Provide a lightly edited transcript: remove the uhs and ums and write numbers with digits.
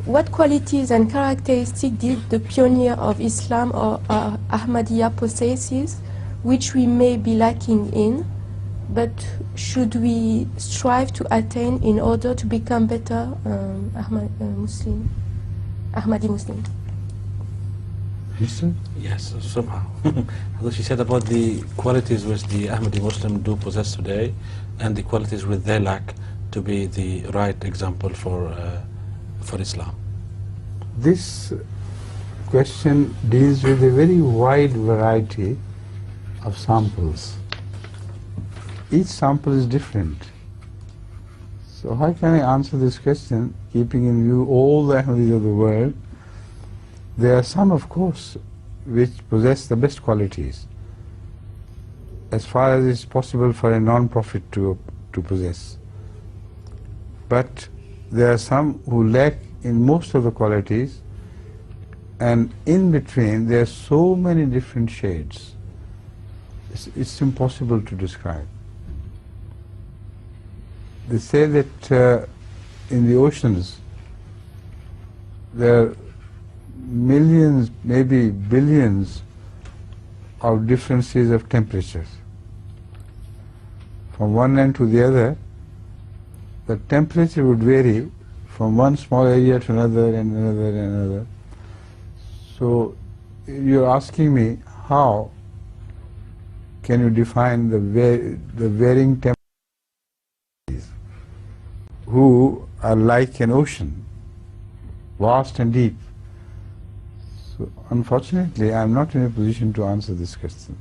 What qualities and characteristics did the pioneer of Islam or Ahmadiyya possesses, which we may be lacking in, but should we strive to attain in order to become better Ahmadi Muslim? Yes, somehow. Although she said about the qualities which the Ahmadi Muslim do possess today and the qualities which they lack to be the right example for Islam. This question deals with a very wide variety of samples. Each sample is different. So how can I answer this question keeping in view all the Ahmadis of the world? There are some, of course, which possess the best qualities, as far as it's possible for a non-prophet to possess. But there are some who lack in most of the qualities, and in between there are so many different shades. It's impossible to describe. They say that in the oceans there are millions, maybe billions of differences of temperatures. From one end to the other, the temperature would vary from one small area to another and another and another. So you're asking me, how can you define the varying temperatures who are like an ocean, vast and deep? So unfortunately, I am not in a position to answer this question.